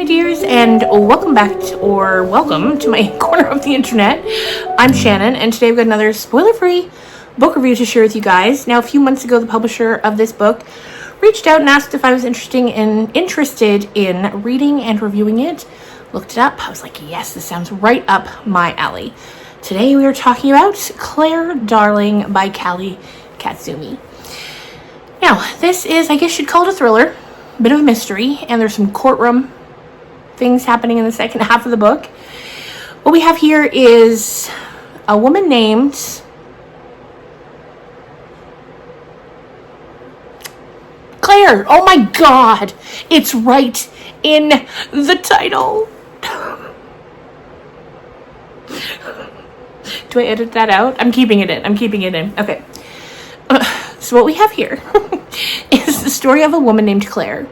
dears, and welcome to my corner of the internet. I'm Shannon, and today we've got another spoiler-free book review to share with you guys. Now, a few months ago, the publisher of this book reached out and asked if I was interested in reading and reviewing it. Looked it up. I was like, yes, this sounds right up my alley. Today we are talking about Claire Darling by Callie Kazumi. Now, this is, I guess you'd call it a thriller, a bit of a mystery, and there's some courtroom things happening in the second half of the book. What we have here is a woman named Claire. Oh my god, it's right in the title. Do I edit that out? I'm keeping it in. Okay. So what we have here is the story of a woman named Claire.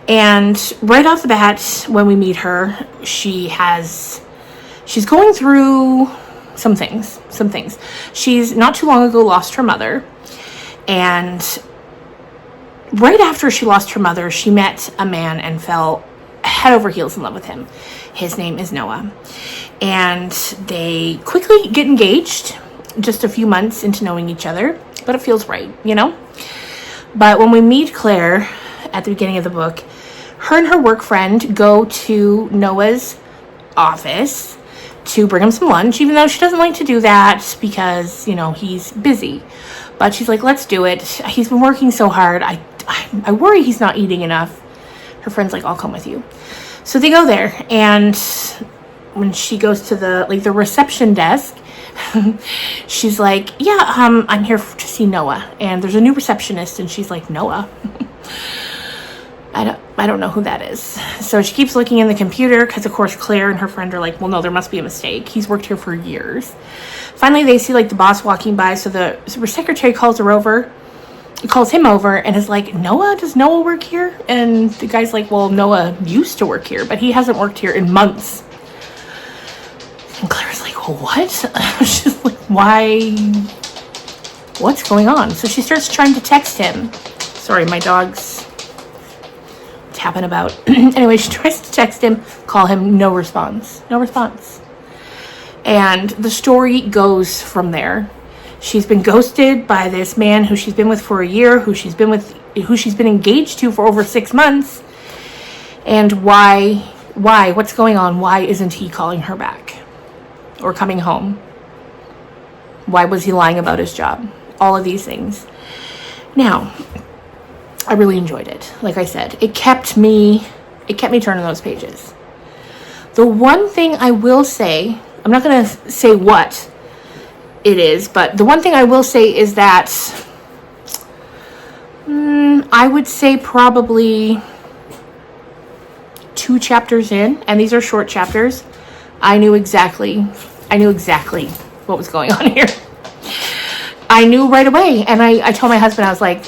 And right off the bat, when we meet her, she's going through some things. She's not too long ago lost her mother. And right after she lost her mother, she met a man and fell head over heels in love with him. His name is Noah. And they quickly get engaged, just a few months into knowing each other. But it feels right, you know? But when we meet Claire at the beginning of the book, her and her work friend go to Noah's office to bring him some lunch, even though she doesn't like to do that because, you know, he's busy. But she's like, let's do it. He's been working so hard. I worry he's not eating enough. Her friend's like, I'll come with you. So they go there, and when she goes to the reception desk, she's like, yeah, I'm here to see Noah, and there's a new receptionist, and she's like, Noah? I don't know who that is. So she keeps looking in the computer, because of course Claire and her friend are like, well, no, there must be a mistake. He's worked here for years. Finally, they see the boss walking by, so the secretary calls him over, and is like, Noah? Does Noah work here? And the guy's like, well, Noah used to work here, but he hasn't worked here in months. And Claire's like, well, what? She's like, why? What's going on? So she starts trying to text him. Sorry, my dog's tapping about. Anyway, she tries to text him, call him, no response. And the story goes from there. She's been ghosted by this man who she's been with for a year, who she's been engaged to for over 6 months. And why? What's going on? Why isn't he calling her back? Or coming home? Why was he lying about his job? All of these things. Now, I really enjoyed it. Like I said, it kept me turning those pages. The one thing I will say, I'm not going to say what it is, but the one thing I will say is that I would say probably 2 chapters in, and these are short chapters, I knew exactly what was going on here. I knew right away, and I told my husband, I was like,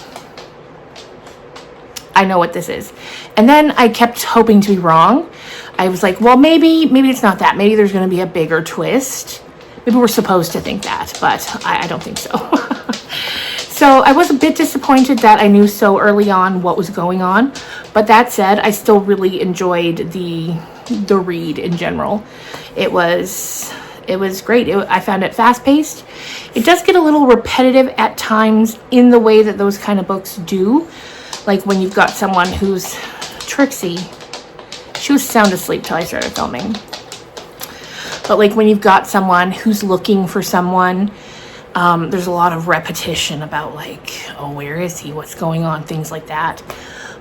I know what this is. And then I kept hoping to be wrong. I was like, well, maybe it's not that. Maybe there's going to be a bigger twist. Maybe we're supposed to think that, but I don't think so. So I was a bit disappointed that I knew so early on what was going on. But that said, I still really enjoyed the read in general. It was great. I found it fast-paced. It does get a little repetitive at times in the way that those kind of books do. Like when you've got someone who's Trixie. She was sound asleep till I started filming. But like when you've got someone who's looking for someone, there's a lot of repetition about like, oh, where is he? What's going on? Things like that.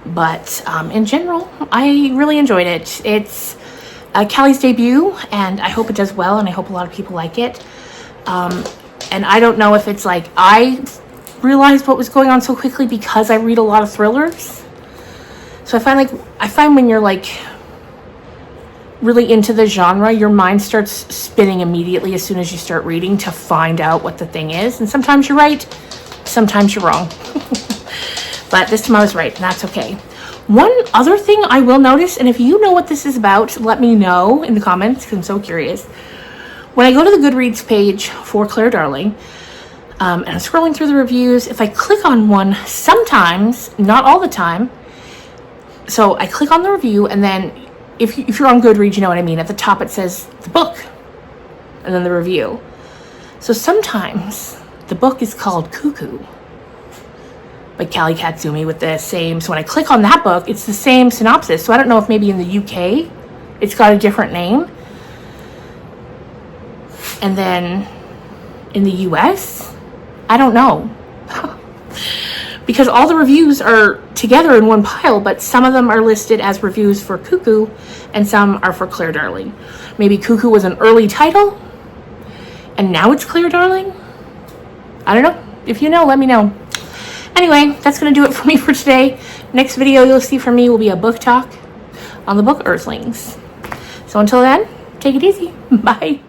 But in general, I really enjoyed it. It's Callie's debut, and I hope it does well, and I hope a lot of people like it. And I don't know if it's like I realized what was going on so quickly because I read a lot of thrillers. So I find when you're like really into the genre, your mind starts spinning immediately as soon as you start reading to find out what the thing is. And sometimes you're right, sometimes you're wrong. But this time I was right, and that's okay. One other thing I will notice, and if you know what this is about, let me know in the comments, because I'm so curious. When I go to the Goodreads page for Claire Darling, and I'm scrolling through the reviews, if I click on one, sometimes, not all the time, so I click on the review, and then if you're on Goodreads, you know what I mean. At the top it says the book and then the review. So sometimes the book is called Cuckoo by Callie Kazumi with the same. So when I click on that book, it's the same synopsis. So I don't know if maybe in the UK it's got a different name. And then in the US, I don't know. Because all the reviews are together in one pile, but some of them are listed as reviews for Cuckoo and some are for Claire Darling. Maybe Cuckoo was an early title and now it's Claire Darling. I don't know. If you know, let me know. Anyway, that's going to do it for me for today. Next video you'll see from me will be a book talk on the book Earthlings. So until then, take it easy. Bye.